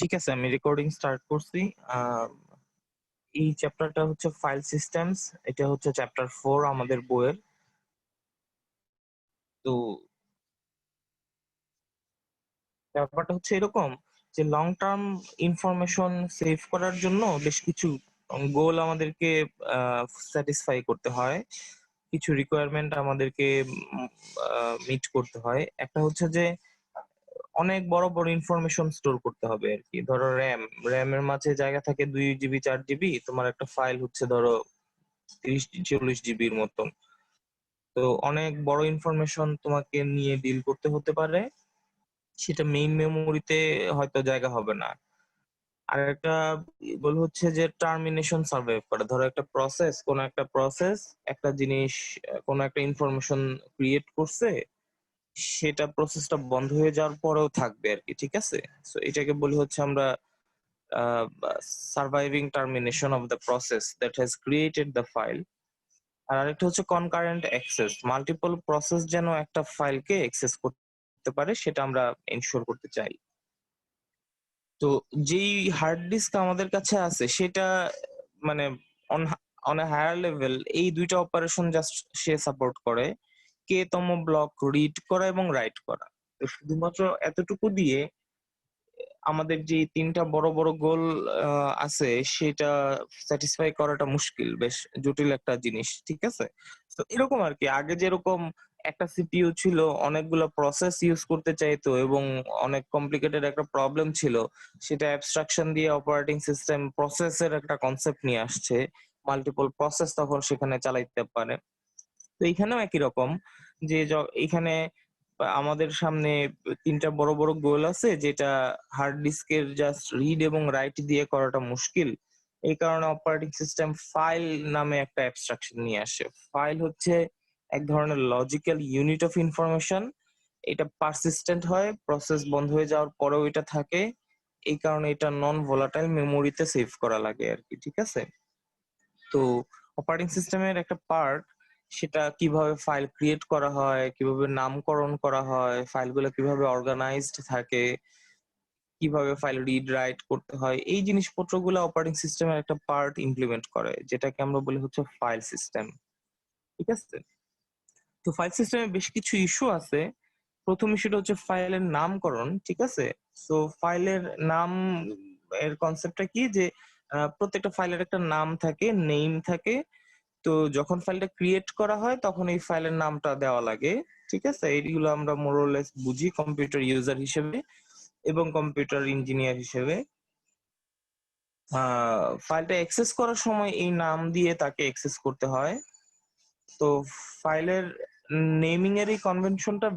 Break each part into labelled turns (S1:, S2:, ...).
S1: ঠিক আছে, আমি রেকর্ডিং স্টার্ট করছি। আহ, এই চ্যাপ্টারটা হচ্ছে ফাইল সিস্টেমস। এটা হচ্ছে চ্যাপ্টার 4 আমাদের বইয়ের। তো ব্যাপারটা হচ্ছে এরকম যে লং টার্ম ইনফরমেশন সেভ করার জন্য বেশ কিছু গোল আমাদেরকে স্যাটিসফাই করতে হয়, কিছু রিকোয়ারমেন্ট আমাদেরকে মিট করতে হয়। একটা হচ্ছে যে অনেক বড় বড় ইনফরমেশন স্টোর করতে হবে আর কি। ধরো র্যামের মাঝে জায়গা থাকে 2 জিবি 4 জিবি, তোমার একটা ফাইল হচ্ছে ধরো 30 40 জিবির মতন। তো অনেক বড় ইনফরমেশন তোমাকে নিয়ে ডিল করতে হতে পারে, সেটা মেইন মেমোরিতে হয়তো জায়গা হবে না। আর একটা গোল হচ্ছে যে টার্মিনেশন সার্ভাইভ করা। ধরো একটা প্রসেস একটা জিনিস, কোনো একটা ইনফরমেশন ক্রিয়েট করছে, সেটা প্রসেসটা বন্ধ হয়ে যাওয়ার পরেও থাকবে আর কি। ঠিক আছে, তো এটাকে বলি হচ্ছে আমরা surviving termination of the process that has created the file. আর আরেকটা হচ্ছে কনকারেন্ট অ্যাক্সেস, মাল্টিপল প্রসেস যেন একটা ফাইলকে অ্যাক্সেস করতে পারে, সেটা আমরা এনশিওর করতে চাই। তো যেই হার্ড ডিস্ক আমাদের কাছে আছে সেটা মানে on on a higher level এই দুইটা অপারেশন জাস্ট সে সাপোর্ট করে, কে তম ব্লক রিড করা এবং রাইট করা। তো শুধুমাত্র এতটুকু দিয়ে আমাদের যে তিনটা বড় বড় গোল আছে সেটা স্যাটিসফাই করাটা মুশকিল, বেশ জটিল একটা জিনিস। ঠিক আছে, তো এরকম আর কি। আগে যেরকম একটা সিপিইউ ছিল, অনেকগুলো প্রসেস ইউজ করতে চাইতো এবং অনেক কমপ্লিকেটেড একটা প্রবলেম ছিল, সেটা অ্যাবস্ট্রাকশন দিয়ে অপারেটিং সিস্টেম প্রসেসের একটা কনসেপ্ট নিয়ে আসছে, মাল্টিপল প্রসেস তখন সেখানে চালাইতে পারে। তো এখানেও একই রকম, যে এখানে আমাদের সামনে তিনটা বড় বড় গোল আছে, যেটা হার্ড ডিস্কের জাস্ট রিড এবং রাইট দিয়ে করাটা মুশকিল। এই কারণে অপারেটিং সিস্টেম ফাইল নামে একটা অ্যাবস্ট্রাকশন নিয়ে আসে। ফাইল হচ্ছে এক ধরনের লজিক্যাল ইউনিট অফ ইনফরমেশন। এটা পারসিস্টেন্ট হয়, প্রসেস বন্ধ হয়ে যাওয়ার পরেও এটা থাকে। এই কারণে এটা নন ভোলাটাইল মেমোরিতে সেভ করা লাগে আর কি। ঠিক আছে, তো অপারেটিং সিস্টেমের একটা পার্ট, সেটা কিভাবে ফাইল ক্রিয়েট করা হয়, কিভাবে নামকরণ করা হয়, ফাইলগুলো কিভাবে অর্গানাইজড থাকে, কিভাবে ফাইল রিড রাইট করতে হয়, এই জিনিসপত্রগুলো অপারেটিং সিস্টেমের একটা পার্ট ইমপ্লিমেন্ট করে, যেটাকে আমরা বলি হচ্ছে ফাইল সিস্টেম। ঠিক আছে, তো ফাইল সিস্টেমে বেশ কিছু ইস্যু আছে। প্রথম ইস্যুটা হচ্ছে ফাইলের নামকরণ। ঠিক আছে, তো ফাইলের নাম এর কনসেপ্টটা কি, যে প্রত্যেকটা ফাইলের একটা নাম থাকে, নেম থাকে। তো যখন ফাইলটা ক্রিয়েট করা হয় তখন এই ফাইলের নামটা দেওয়া লাগে। ঠিক আছে, এইগুলো আমরা মোরলেস বুঝি কম্পিউটার ইউজার হিসেবে এবং কম্পিউটার ইঞ্জিনিয়ার হিসেবে। ফাইলটা অ্যাক্সেস করার সময় এই নাম দিয়ে তাকে অ্যাক্সেস করতে হয়। তো ফাইলের নেমিং এর এই কনভেনশনটা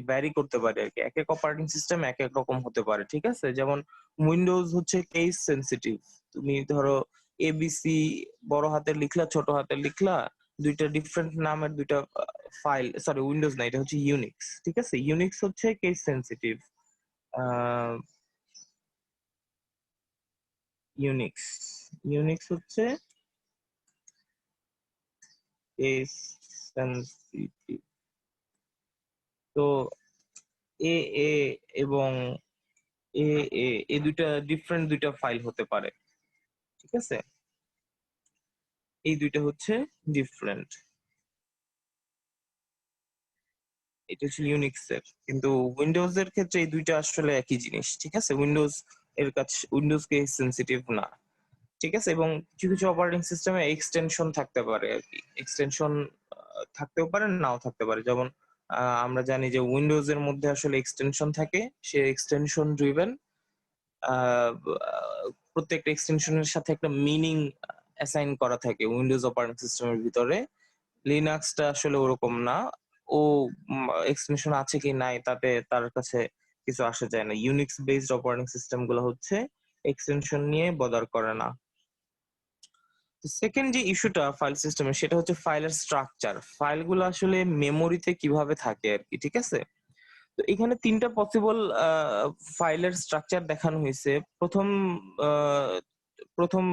S1: ভ্যারি করতে পারে আর কি। এক এক অপারেটিং সিস্টেম এক এক রকম হতে পারে। ঠিক আছে, যেমন উইন্ডোজ হচ্ছে কেস সেনসিটিভ। তুমি ধরো এবিসি বড় হাতের লিখলা, ছোট হাতের লিখলা, দুইটা ডিফারেন্ট নামের দুইটা ফাইল। সরি, উইন্ডোজ না, এটা হচ্ছে ইউনিক্স। ঠিক আছে, ইউনিক্স হচ্ছে কেস সেনসিটিভ। ইউনিক্স ইউনিক্স হচ্ছে কেস সেনসিটিভ। তো এ এ এবং এ এ এই দুইটা ডিফারেন্ট দুইটা ফাইল হতে পারে। ঠিক আছে, এই দুইটা হচ্ছে ডিফারেন্ট। এটা হচ্ছে ইউনিক্স এর, কিন্তু উইন্ডোজ এর ক্ষেত্রে এই দুইটা আসলে একই জিনিস। ঠিক আছে, উইন্ডোজ এর কাছে উইন্ডোজ কে সেনসিটিভ না। ঠিক আছে, এবং কিছু কিছু অপারেটিং সিস্টেমে এক্সটেনশন থাকতে পারে আর কি। এক্সটেনশন থাকতেও পারে, নাও থাকতে পারে। যেমন আমরা জানি যে উইন্ডোজ এর মধ্যে আসলে এক্সটেনশন থাকে, সে এক্সটেনশন ড্রিভেন। আহ, প্রত্যেকটা এক্সটেনশনের সাথে একটা মিনিং অ্যাসাইন করা থাকে উইন্ডোজ অপারেটিং সিস্টেমের ভিতরে। লিনাক্সটা আসলে ওরকম না। ও এক্সটেনশন আছে কি নাই তাতে তার কাছে কিছু আসে যায় না। ইউনিক্স বেসড অপারেটিং সিস্টেম গুলো হচ্ছে এক্সটেনশন নিয়ে বদার করে না। সেকেন্ড যে ইস্যুটা ফাইল সিস্টেমের, সেটা হচ্ছে ফাইলের স্ট্রাকচার। ফাইলগুলো আসলে মেমোরিতে কিভাবে থাকে আর কি। ঠিক আছে, তো এখানে তিনটা পসিবল ফাইলের স্ট্রাকচার দেখানো হয়েছে। প্রথম আহ, প্রথম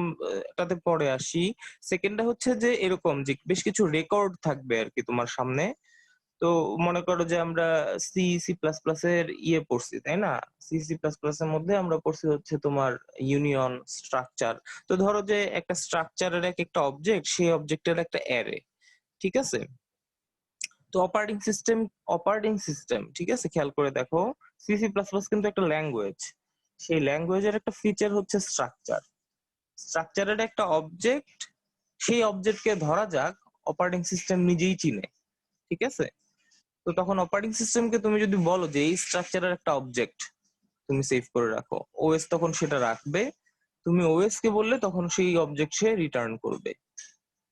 S1: টাতে পরে আসি। সেকেন্ডটা হচ্ছে যে এরকম যে বেশ কিছু রেকর্ড থাকবে আর কি তোমার সামনে। তো মনে করো যে আমরা সি সি প্লাস প্লাস এর পড়ছি, তাই না? সি সি প্লাস প্লাস এর মধ্যে আমরা পড়ছি হচ্ছে তোমার ইউনিয়ন, স্ট্রাকচার। তো ধরো যে একটা স্ট্রাকচারের একটা অবজেক্ট, সেই অবজেক্টের একটা অ্যারে, ঠিক আছে? তো অপারেটিং সিস্টেম ঠিক আছে, খেয়াল করে দেখো, সি সি প্লাস প্লাস কিন্তু একটা ল্যাঙ্গুয়েজ। সেই ল্যাঙ্গুয়েজের একটা ফিচার হচ্ছে স্ট্রাকচার। স্ট্রাকচারের একটা অবজেক্ট, সেই অবজেক্টকে ধরা যাক অপারেটিং সিস্টেম নিজেই চিনে, ঠিক আছে? তো তখন অপারেটিং সিস্টেমকে তুমি যদি বলো যে এই স্ট্রাকচারের একটা অবজেক্ট তুমি সেভ করে রাখো, ওএস তখন সেটা রাখবে। তুমি ওএস কে বললে তখন সেই অবজেক্ট সে রিটার্ন করবে,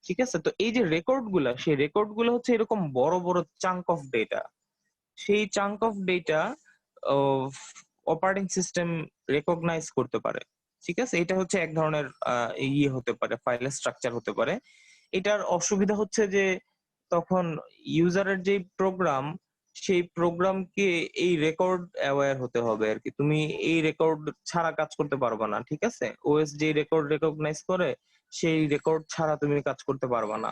S1: ঠিক আছে? তো এই যে রেকর্ড গুলা, সেই রেকর্ড গুলো হচ্ছে এরকম বড় বড় চাঙ্ক অফ ডেটা। সেই chunk of data operating system recognise করতে পারে, ঠিক আছে? এটা হচ্ছে এক ধরনের হতে পারে, ফাইলের স্ট্রাকচার হতে পারে। এটার অসুবিধা হচ্ছে যে তখন ইউজারের যে প্রোগ্রাম, সেই প্রোগ্রামকে এই রেকর্ড অ্যাওয়্যার হতে হবে আর কি। তুমি এই রেকর্ড ছাড়া কাজ করতে পারবা না, ঠিক আছে? ওএস যে রেকর্ড রেকগনাইজ করে, সেই রেকর্ড ছাড়া তুমি কাজ করতে পারবা না।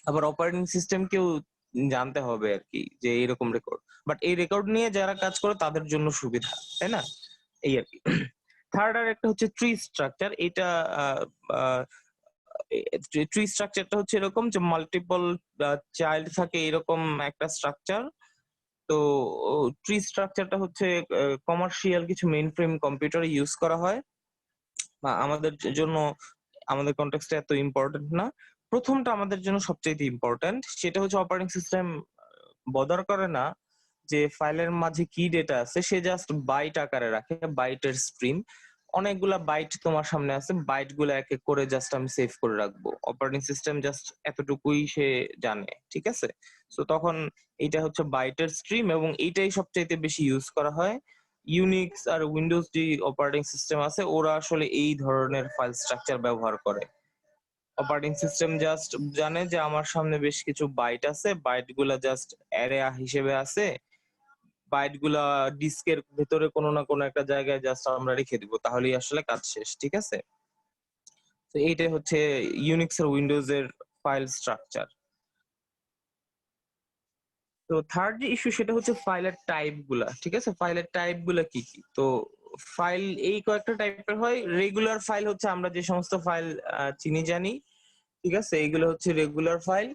S1: আবার অপারেটিং সিস্টেমকেও জানতে হবে আর কি যে এরকম রেকর্ড, বাট এই রেকর্ড নিয়ে যারা কাজ করে তাদের জন্য সুবিধা, তাই না? এই আর কি। থার্ড আর একটা হচ্ছে ট্রি স্ট্রাকচার। এটা ট্রি স্ট্রাকচারটা হচ্ছে এরকম যে মাল্টিপল চাইল্ড থাকে, এরকম একটা স্ট্রাকচার। তো ট্রি স্ট্রাকচারটা হচ্ছে কমার্শিয়াল কিছু মেইন ফ্রেম কম্পিউটারে ইউজ করা হয়, বা আমাদের জন্য, আমাদের কনটেক্সটে এত ইম্পর্টেন্ট না। প্রথমটা আমাদের জন্য সবচেয়ে ইম্পর্টেন্ট, সেটা হচ্ছে অপারেটিং সিস্টেম বদার করে না যে ফাইলের মাঝে কি ডেটা আছে, সে জাস্ট বাইট আকারে রাখে, বাইটের স্ট্রিম। অনেকগুলা বাইট তোমার সামনে আছে, বাইট গুলো এক এক করে জাস্ট আমি সেভ করে রাখবো। অপারেটিং সিস্টেম জাস্ট এতটুকুই সে জানে, ঠিক আছে? তো তখন এটা হচ্ছে বাইটের স্ট্রিম, এবং এইটাই সবচাইতে বেশি ইউজ করা হয়। ইউনিক্স আর উইন্ডোজ যে অপারেটিং সিস্টেম আছে, ওরা আসলে এই ধরনের ফাইল স্ট্রাকচার ব্যবহার করে। অপারেটিং সিস্টেম জাস্ট জানে যে আমার সামনে বেশ কিছু বাইট আছে, বাইট গুলা জাস্ট অ্যারে হিসেবে আছে, বাইট গুলা ডিস্কের ভেতরে কোনো না কোনো একটা জায়গায় জাস্ট আমরা রেখে দিব, তাহলেই আসলে কাজ শেষ, ঠিক আছে? তো এইটাই হচ্ছে ইউনিক্স আর উইন্ডোজ এর ফাইল স্ট্রাকচার। তো থার্ড যে ইস্যু, সেটা হচ্ছে ফাইলের টাইপ গুলা, ঠিক আছে? ফাইলের টাইপ গুলা কি কি? তো ফাইল এই কয়েকটা টাইপের হয়। রেগুলার ফাইল হচ্ছে আমরা যে সমস্ত ফাইল চিনি জানি, ঠিক আছে? এইগুলো হচ্ছে রেগুলার ফাইল।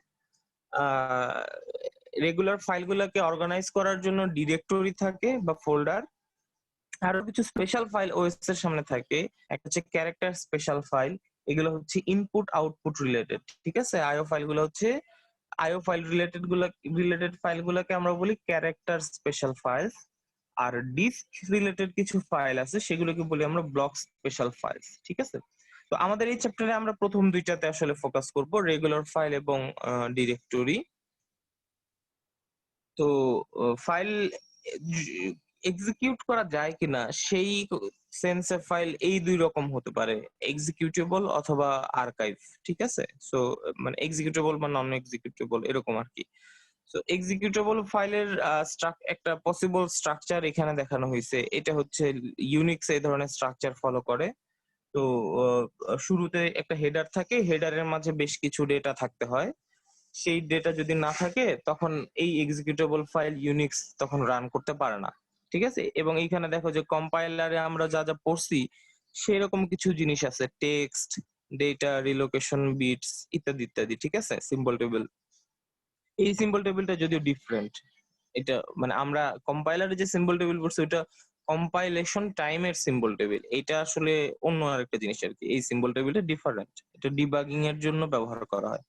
S1: রেগুলার ফাইলগুলোকে অর্গানাইজ করার জন্য ডিরেক্টরি থাকে বা ফোল্ডার। আরো কিছু স্পেশাল ফাইল ওএস এর সামনে থাকে। একটা হচ্ছে ক্যারেক্টার স্পেশাল ফাইল, এগুলো হচ্ছে ইনপুট আউটপুট রিলেটেড, ঠিক আছে? আইও ফাইলগুলো হচ্ছে আইও ফাইল রিলেটেড ফাইলগুলোকে আমরা বলি ক্যারেক্টার স্পেশাল ফাইলস। আর ডিস্ক রিলেটেড কিছু ফাইল আছে, সেগুলোকে বলি আমরা ব্লক স্পেশাল ফাইলস, ঠিক আছে? তো আমাদের এই চ্যাপ্টারে আমরা প্রথম দুইটাতে আসলে ফোকাস করব, রেগুলার ফাইল এবং ডিরেক্টরি। তো ফাইল এক্সিকিউট করা যায় কিনা সেই সেন্সে ফাইল এই দুই রকম হতে পারে, এক্সিকিউটেবল অথবা আর্কাইভ, ঠিক আছে? সো মানে এক্সিকিউটেবল বা নন এক্সিকিউটেবল এরকম আর কি। সো এক্সিকিউটেবল ফাইলের একটা পসিবল স্ট্রাকচার এখানে দেখানো হয়েছে। এটা হচ্ছে ইউনিক্স এই ধরনের স্ট্রাকচার ফলো করে। তো শুরুতে একটা হেডার থাকে, হেডারের মাঝে বেশ কিছু ডেটা থাকতে হয়। সেই ডেটা যদি না থাকে, তখন এই এক্সিকিউটেবল ফাইল ইউনিক্স তখন রান করতে পারে না, ঠিক আছে? এবং এইখানে দেখো যে কম্পাইলারে আমরা যা যা পড়ছি, সেরকম কিছু জিনিস আছে, টেক্সট, ডেটা, রিলোকেশন, বিটস ইত্যাদি ইত্যাদি, ঠিক আছে? Symbol table. এই সিম্বল টেবিলটা যদিও ডিফারেন্ট। এটা মানে আমরা কম্পাইলারে যে সিম্বল টেবিল পড়ছি, ওটা কম্পাইলেশন টাইমের সিম্বল টেবিল। এটা আসলে অন্য আরেকটা জিনিস আর কি। এই সিম্বল টেবিলটা ডিফারেন্ট, এটা ডিবাগিং এর জন্য ব্যবহার করা হয়।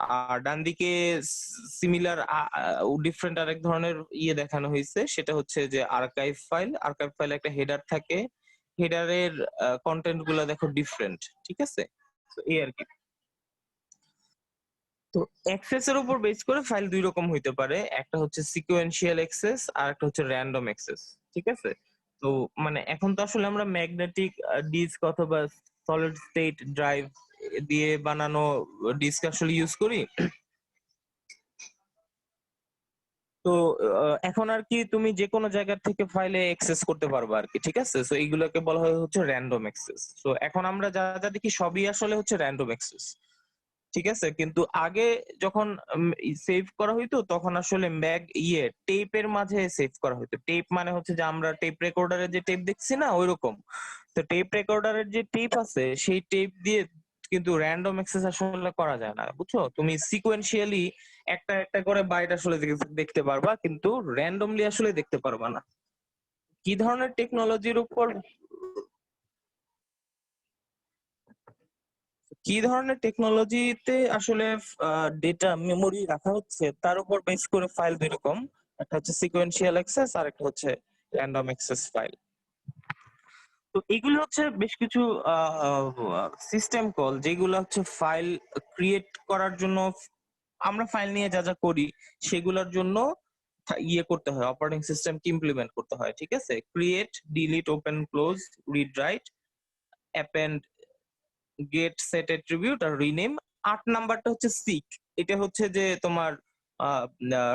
S1: আর ডান দিকে সিমিলার ডিফারেন্ট আরেক ধরনের দেখানো হয়েছে, সেটা হচ্ছে যে আর্কাইভ ফাইল। আর্কাইভ ফাইলে একটা হেডার থাকে, হেডারের কন্টেন্ট গুলা দেখো ডিফারেন্ট, ঠিক আছে? তো এই আর কি। তো অ্যাক্সেস এর উপর বেস করে ফাইল দুই রকম হইতে পারে, একটা হচ্ছে সিকোয়েন্সিয়াল অ্যাক্সেস আর একটা হচ্ছে র্যান্ডম অ্যাক্সেস, ঠিক আছে? তো মানে এখন তো আসলে আমরা ম্যাগনেটিক ডিস্ক অথবা সলিড স্টেট ড্রাইভ দিয়ে বানানো ডিস্ক আসলে ইউজ করি। তো এখন আর কি তুমি যে কোনো জায়গা থেকে ফাইলে অ্যাক্সেস করতে পারবে আর কি, ঠিক আছে? সো এইগুলোকে বলা হয় হচ্ছে র্যান্ডম অ্যাক্সেস। তো এখন আমরা যা যা দেখি সবই আসলে হচ্ছে র্যান্ডম অ্যাক্সেস, ঠিক আছে, কিন্তু আগে যখন সেভ করা হইতো তখন আসলে টেপের মাঝে সেভ করা হইতো। টেপ মানে হচ্ছে যে আমরা টেপ রেকর্ডারের যে টেপ দেখছি না ওইরকম। তো টেপ রেকর্ডারের যে টেপ আছে সেই টেপ দিয়ে কিন্তু র্যান্ডম অ্যাক্সেস আসলে করা যায় না, বুঝছো? তুমি সিকোয়েন্সিয়ালি একটা একটা করে বাইট আসলে দেখতে পারবা, কিন্তু র্যান্ডমলি আসলে দেখতে পারবা না। কি ধরনের টেকনোলজির উপর কি ধরনের টেকনোলজিতে আসলে ডেটা মেমোরি রাখা হচ্ছে তার উপর বেস করে ফাইল দুই রকম। একটা হচ্ছে সিকোয়েন্সিয়াল অ্যাক্সেস আর একটা হচ্ছে র্যান্ডম অ্যাক্সেস ফাইল। তো এগুলো হচ্ছে বেশ কিছু সিস্টেম কল যেগুলো হচ্ছে ফাইল ক্রিয়েট করার জন্য, আমরা ফাইল নিয়ে যা যা করি সেগুলোর জন্য ইয়ে করতে হয়, অপারেটিং সিস্টেমকে ইমপ্লিমেন্ট করতে হয়। ঠিক আছে, create, delete, open, close, read, write, append, get, set, attribute আর রিনেম। ৮ নাম্বারটা হচ্ছে সিক। এটা হচ্ছে যে তোমার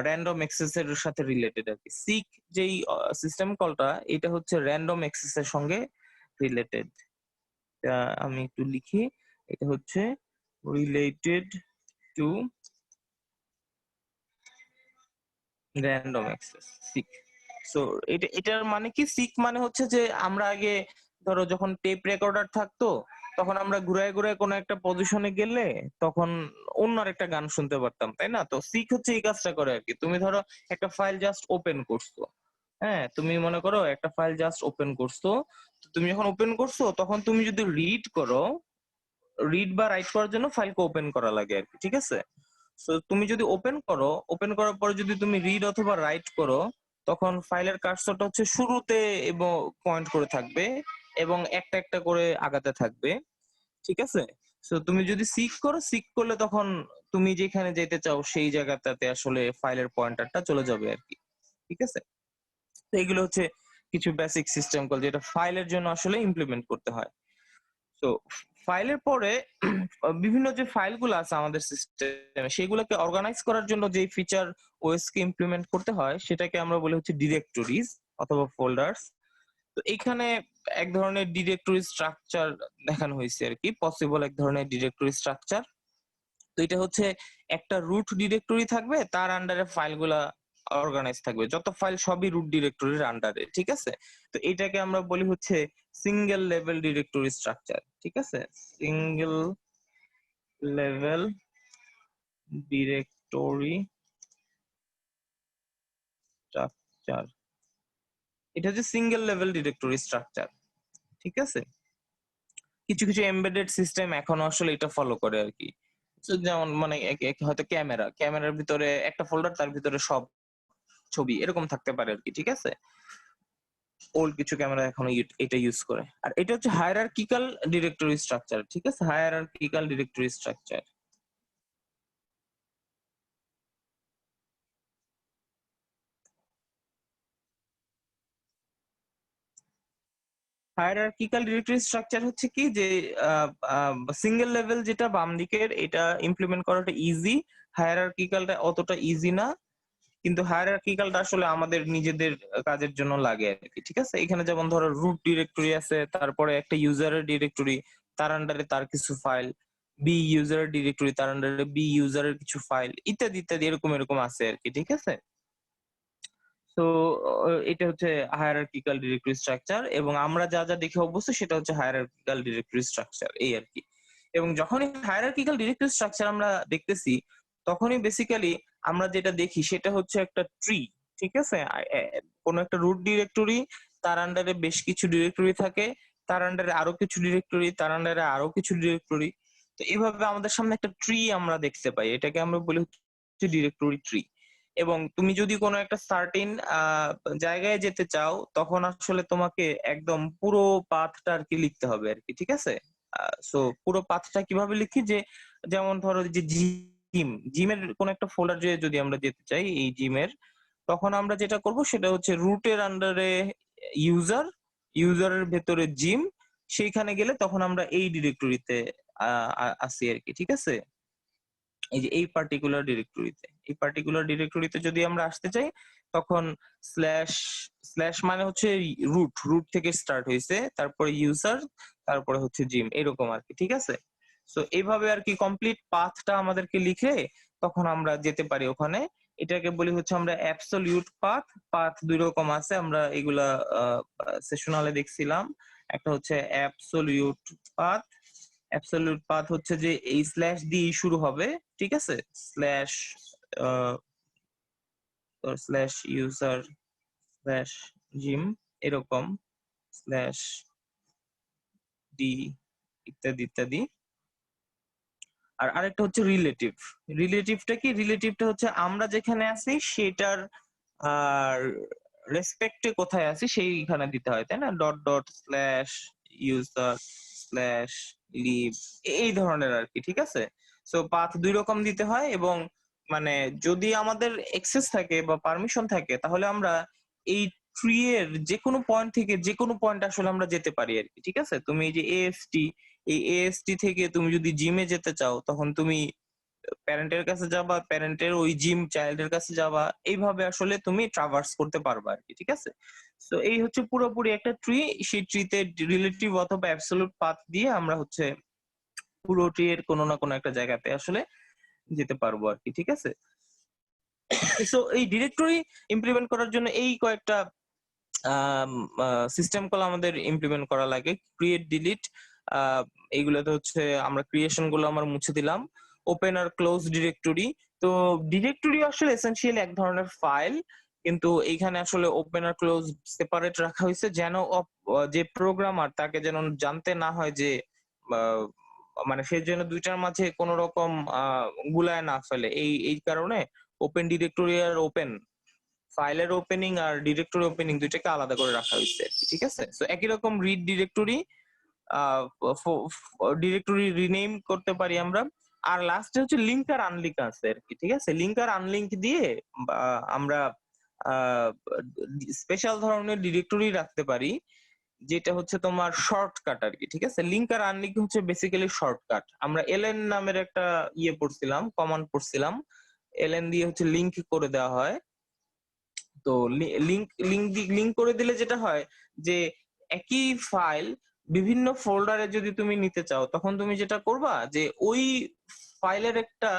S1: র্যান্ডম অ্যাক্সেস এর সাথে রিলেটেড আর কি। সিক যেই সিস্টেম কলটা, এটা হচ্ছে র্যান্ডম অ্যাক্সেস এর সঙ্গে রিলেটেড। আমি একটু লিখি, এটা হচ্ছে related to random access, seek. So এটার মানে কি, সিক মানে হচ্ছে যে আমরা আগে ধরো যখন টেপ রেকর্ডার থাকতো তখন আমরা ঘুরায় ঘুরায় কোনো একটা পজিশনে গেলে তখন অন্য আরেকটা গান শুনতে পারতাম, তাই না? তো সিক হচ্ছে এই কাজটা করে আর কি। তুমি ধরো একটা ফাইল জাস্ট ওপেন করছো, হ্যাঁ, তুমি মনে করো একটা ফাইল জাস্ট ওপেন করছো, তো তুমি যখন ওপেন করছো তখন তুমি যদি রিড করো, রিড বা রাইট করার জন্য ফাইলকে ওপেন করা লাগে আর কি। ঠিক আছে, সো তুমি যদি ওপেন করো, ওপেন করার পরে যদি তুমি রিড অথবা রাইট করো, তখন ফাইলের কার্সরটা হচ্ছে শুরুতে এবং পয়েন্ট করে থাকবে এবং একটা একটা করে আগাতে থাকবে। ঠিক আছে, সো তুমি যদি সিক করো, সিক করলে তখন তুমি যেখানে যেতে চাও সেই জায়গাটাতে আসলে ফাইলের পয়েন্টারটা চলে যাবে আর কি। ঠিক আছে, তো এগুলো হচ্ছে কিছু বেসিক সিস্টেম কল যেটা ফাইলের জন্য আসলে ইমপ্লিমেন্ট করতে হয়। তো ফাইলের পরে বিভিন্ন যে ফাইলগুলো আছে আমাদের সিস্টেমে সেগুলোকে অর্গানাইজ করার জন্য যে ফিচার ওএস কে ইমপ্লিমেন্ট করতে হয় সেটাকে আমরা বলি হচ্ছে ডিরেক্টরিজ অথবা ফোল্ডার্স। তো এখানে এক ধরনের ডিরেক্টরি স্ট্রাকচার দেখানো হয়েছে আর কি, পসিবল এক ধরনের ডিরেক্টরি স্ট্রাকচার। তো এটা হচ্ছে একটা রুট ডিরেক্টরি থাকবে, তার আন্ডারে ফাইলগুলা অর্গানাইজ থাকবে, যত ফাইল সবই রুট ডিরেক্টরির আন্ডারে। ঠিক আছে, তো এটাকে আমরা বলি হচ্ছে সিঙ্গেল লেভেল ডিরেক্টরি স্ট্রাকচার। ঠিক আছে, সিঙ্গেল লেভেল ডিরেক্টরি স্ট্রাকচার, এটা হচ্ছে সিঙ্গেল লেভেল ডিরেক্টরি স্ট্রাকচার। ঠিক আছে, কিছু কিছু এমবেডেড সিস্টেম এখনো আসলে এটা ফলো করে আর কি। So, যেমন মানে হয়তো ক্যামেরার ভিতরে একটা ফোল্ডার, তার ভিতরে সব ছবি এরকম থাকতে পারে আর কি। ঠিক আছে, ওল্ড কিছু ক্যামেরা এখনো এটা ইউজ করে। আর এটা হচ্ছে হায়ারার্কিক্যাল ডিরেক্টরি স্ট্রাকচার। ঠিক আছে, hierarchical directory structure. Hierarchical directory structure হচ্ছে কি যে সিঙ্গেল লেভেল যেটা বাম দিকের এটা ইমপ্লিমেন্ট করাটা ইজি, হায়ারার্কিক্যালটা অতটা ইজি না, কিন্তু হায়ারার্কিক্যালটা আসলে আমাদের নিজেদের কাজের জন্য লাগে আর কি। ঠিক আছে, এখানে যেমন ধরো রুট ডিরেক্টরি আছে, তারপরে একটা ইউজারের ডিরেক্টরি, তার আন্ডারে তার কিছু ফাইল, বি ইউজারের ডিরেক্টরি, তার আন্ডারে বি ইউজারের কিছু ফাইল, ইত্যাদি ইত্যাদি এরকম এরকম আছে আর কি। ঠিক আছে, তো এটা হচ্ছে হায়ারার্কিক্যাল ডিরেক্টরি স্ট্রাকচার, এবং আমরা যা যা দেখে অভ্যস্ত সেটা হচ্ছে হায়ারার্কিক্যাল ডিরেক্টরি স্ট্রাকচার, এই আর কি। এবং যখনই হায়ারার্কিক্যাল ডিরেক্টরি স্ট্রাকচার আমরা দেখতেছি তখনই বেসিক্যালি আমরা যেটা দেখি সেটা হচ্ছে একটা ট্রি। ঠিক আছে, কোনো একটা রুট ডিরেক্টরি, তার আন্ডারে বেশ কিছু ডিরেক্টরি থাকে, তার আন্ডারে আরো কিছু ডিরেক্টরি, তার আন্ডারে আরো কিছু ডিরেক্টরি। তো এইভাবে আমাদের সামনে একটা ট্রি আমরা দেখতে পাই, এটাকে আমরা বলি হচ্ছে ডিরেক্টরি ট্রি। এবং তুমি যদি কোনো একটা সার্টেন জায়গায় যেতে চাও তখন আসলে তোমাকে একদম পুরো পাথটা আর কি লিখতে হবে আর কি। ঠিক আছে, সো পুরো পাথটা কিভাবে লিখি, যে যেমন ধরো যে জিমের কোন একটা ফোল্ডার যদি আমরা যেতে চাই এই জিমের, তখন আমরা যেটা করব সেটা হচ্ছে রুটের আন্ডারে ইউজার, ইউজারের ভেতরে জিম, সেইখানে গেলে তখন আমরা এই ডিরেক্টরিতে আসি আর কি। ঠিক আছে, এই যে এই পার্টিকুলার ডিরেক্টরিতে যদি আমরা আসতে চাই তখন স্ল্যাশ, স্ল্যাশ মানে হচ্ছে রুট, রুট থেকে স্টার্ট হয়েছে, তারপরে ইউজার, তারপরে হচ্ছে জিম, এরকম আর কি। ঠিক আছে, সো এইভাবে আর কি কমপ্লিট পাথটা আমাদেরকে লিখে তখন আমরা যেতে পারি ওখানে। এটাকে বলি হচ্ছে আমরা অ্যাবসলিউট পাথ। পাথ ২ রকম আছে, আমরা এগুলা সেশনালে দেখছিলাম। একটা হচ্ছে অ্যাবসলিউট পাথ। অ্যাবসলিউট পাথ হচ্ছে যে এই স্ল্যাশ দিয়ে শুরু হবে, ঠিক আছে? Slash slash user slash gym এরকম স্ল্যাশ ডি ইত্যাদি ইত্যাদি। আর আরেকটা হচ্ছে রিলেটিভ। রিলেটিভটা কি? রিলেটিভটা হচ্ছে আমরা যেখানে আছি সেটার আর রেসপেক্টে কোথায় আছি সেইখানে দিতে হয়, তাই না? Dot dot slash user slash lib এই ধরনের আর কি, ঠিক আছে? সো পাথ ২ রকম দিতে হয় এবং মানে যদি আমাদের অ্যাক্সেস থাকে বা পারমিশন থাকে তাহলে আমরা এই ট্রি এর যেকোনো পয়েন্ট থেকে যেকোনো পয়েন্ট আসলে আমরা যেতে পারি আরকি, ঠিক আছে? তুমি এই যে এএসটি, এই এএসটি থেকে তুমি যদি জিমে যেতে চাও তখন তুমি প্যারেন্টের কাছে যাবা, প্যারেন্টের ওই জিম চাইল্ডের কাছে যাবা, এইভাবে আসলে তুমি ট্রাভার্স করতে পারবা আরকি, ঠিক আছে? সো এই হচ্ছে পুরোপুরি একটা ট্রি। সেই ট্রিতে রিলেটিভ অথবা অ্যাবসলিউট পাথ দিয়ে আমরা হচ্ছে পুরো ট্রি এর কোনো না কোনো একটা জায়গাতে আসলে যেতে পারবো আরকি, ঠিক আছে? সো এই ডিরেক্টরি ইমপ্লিমেন্ট করার জন্য এই কয়েকটা সিস্টেম কল আমাদের ইমপ্লিমেন্ট করা লাগে। ক্রিয়েট, ডিলিট, এইগুলোতে হচ্ছে আমরা ক্রিয়েশন গুলো আমরা মুছে দিলাম। ওপেন আর ক্লোজ ডিরেক্টরি। তো ডিরেক্টরি আসলে এসেনশিয়ালি এক ধরনের ফাইল, কিন্তু এইখানে আসলে ওপেন আর ক্লোজ সেপারেট রাখা হয়েছে যেন যে প্রোগ্রামার তাকে যেন জানতে না হয় যে আহ, মানে সে যেন দুইটার মাঝে কোন রকম গুলায় না ফেলে। এই কারণে ওপেন ডিরেক্টরি আর ওপেন ফাইলের ওপেনিং আর ডিরেক্টরি ওপেনিং দুইটাকে আলাদা করে রাখা হয়েছে আরকি, ঠিক আছে? সো একই রকম রিড ডিরেক্টরি, ডিরেক্টরি রিনেম করতে পারি আমরা। আর লাস্টে হচ্ছে লিঙ্ক আর আনলিঙ্ক আছে আরকি, ঠিক আছে? লিঙ্ক আর আনলিঙ্ক দিয়ে আমরা স্পেশাল ধরনের ডিরেক্টরি রাখতে পারি যেটা হচ্ছে তোমার শর্টকাট আরকি, ঠিক আছে? লিঙ্ক আর আনলিঙ্ক হচ্ছে বেসিক্যালি শর্টকাট। আমরা এলএন নামের একটা পড়ছিলাম, কমান্ড পড়ছিলাম। এলএন দিয়ে হচ্ছে লিঙ্ক করে দেওয়া হয়। তো লিংক করে দিলে যেটা হয় যে একই ফাইল বিভিন্ন ফোল্ডারে যদি তুমি নিতে চাও তখন তুমি যেটা করবা যে ওই ফাইলের একটা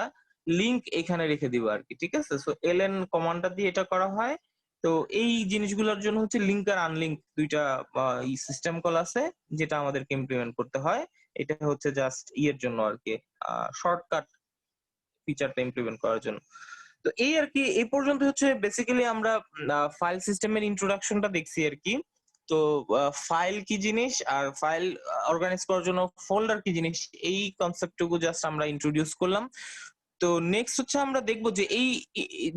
S1: লিংক এখানে রেখে দিবা আর কি, ঠিক আছে? সো এলএন কমান্ডটা দিয়ে এটা করা হয়। তো এই জিনিসগুলোর জন্য হচ্ছে লিংক আর আনলিংক দুইটা সিস্টেম কল আছে যেটা আমাদেরকে ইমপ্লিমেন্ট করতে হয়। এটা হচ্ছে জাস্ট ইয়ের জন্য আর কি, শর্টকাট ফিচারটা ইমপ্লিমেন্ট করার জন্য। তো এই আর কি, এই পর্যন্ত হচ্ছে বেসিক্যালি আমরা ফাইল সিস্টেমের ইন্ট্রোডাকশনটা দেখছি আর কি। তো ফাইল কি জিনিস আর ফাইল অর্গানাইজ করার জন্য ফোল্ডার কি জিনিস, এই কনসেপ্টটুকু জাস্ট আমরা ইন্ট্রোডিউস করলাম। তো নেক্সট হচ্ছে আমরা দেখবো যে এই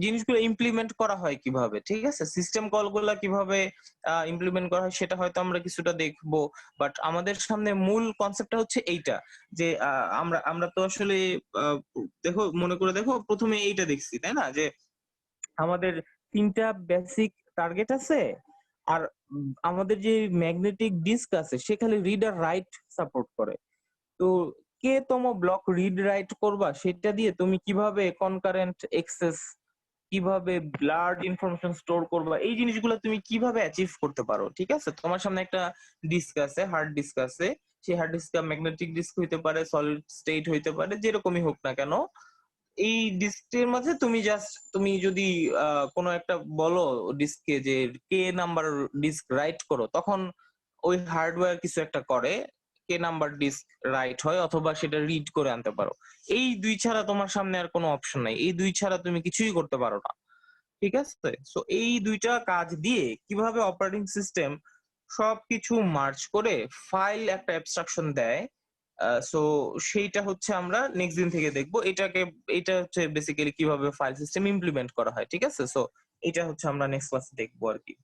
S1: জিনিসগুলো ইমপ্লিমেন্ট করা হয় কিভাবে, ঠিক আছে? সিস্টেম কলগুলা কিভাবে ইমপ্লিমেন্ট করা হয় সেটা হয়তো আমরা কিছুটা দেখবো। বাট আমাদের সামনে মূল কনসেপ্টটা হচ্ছে এইটা যে আমরা আমরা তো আসলে আহ, দেখো, মনে করে দেখো, প্রথমে এইটা দেখছি তাই না, যে আমাদের ৩টা বেসিক টার্গেট আছে। আর আমাদের যে ম্যাগনেটিক ডিস্ক আছে সেখানে রিড আর রাইট সাপোর্ট করে। তো কে তম ব্লক রিড রাইট করবা সেটা দিয়ে তুমি কিভাবে কনকারেন্ট এক্সেস, কিভাবে ব্লাড ইনফরমেশন স্টোর করবা, এই জিনিসগুলো তুমি কিভাবে অ্যাচিভ করতে পারো, ঠিক আছে? তোমার সামনে একটা ডিস্ক আছে, হার্ড ডিস্ক আছে। সেই হার্ড ডিস্কটা ম্যাগনেটিক ডিস্ক হইতে পারে, সলিড স্টেট হইতে পারে, যেরকমই হোক না কেন। এই ডিস্কের মাঝে তুমি জাস্ট তুমি যদি কোনো একটা বলো ডিস্ককে যে কে নাম্বার ডিস্ক রাইট করো, তখন ওই হার্ডওয়্যার কিছু একটা করে, কে নাম্বার ডিস্ক রাইট হয় অথবা সেটা রিড করে আনতে পারো। এই দুই ছাড়া তোমার সামনে আর কোনো অপশন নাই, এই দুই ছাড়া তুমি কিছুই করতে পারো না, ঠিক আছে? সো এই দুইটা কাজ দিয়ে কিভাবে অপারেটিং সিস্টেম সবকিছু মার্জ করে ফাইল একটা অ্যাবস্ট্রাকশন দেয়, সো সেইটা হচ্ছে আমরা নেক্সট দিন থেকে দেখবো। এটা হচ্ছে বেসিক্যালি কিভাবে ফাইল সিস্টেম ইমপ্লিমেন্ট করা হয়, ঠিক আছে? সো এটা হচ্ছে আমরা নেক্সট ক্লাসে দেখবো আর কি।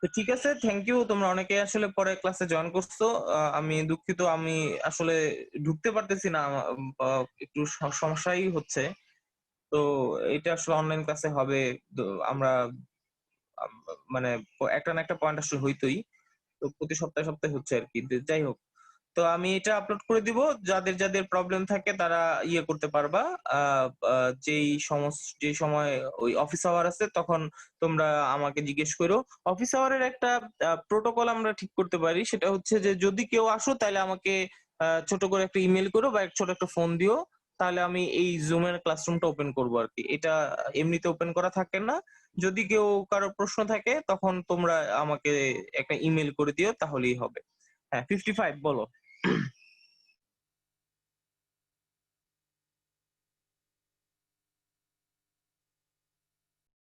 S1: তো ঠিক আছে, থ্যাংক ইউ। তোমরা অনেকে আসলে পরে ক্লাসে জয়েন করছো। আমি দুঃখিত, আমি আসলে ঢুকতে পারতেছি না, একটু সমস্যাই হচ্ছে। তো এটা আসলে অনলাইন ক্লাসে হবে। তো আমরা আম, মানে একটা না একটা পয়েন্ট আসলে হইতোই। তো প্রতি সপ্তাহে সপ্তাহে হচ্ছে আর কি। যাই হোক, তো আমি এটা আপলোড করে দিব। যাদের যাদের প্রবলেম থাকে তারা করতে পারবা। যে সময় ওই অফিস আওয়ার আছে তখন তোমরা আমাকে জিজ্ঞেস করো। অফিস আওয়ারের একটা প্রোটোকল আমরা ঠিক করতে পারি, সেটা হচ্ছে যে যদি কেউ আসো তাহলে আমাকে ছোট করে একটা ইমেল করো বা ছোট একটা ফোন দিও। তাহলে আমি এই Zoom এর ক্লাসরুমটা ওপেন করবো আরকি। এটা এমনিতে ওপেন করা থাকে না। যদি কেউ কারো প্রশ্ন থাকে তখন তোমরা আমাকে একটা ইমেল করে দিও তাহলেই হবে। হ্যাঁ, 55 বলো।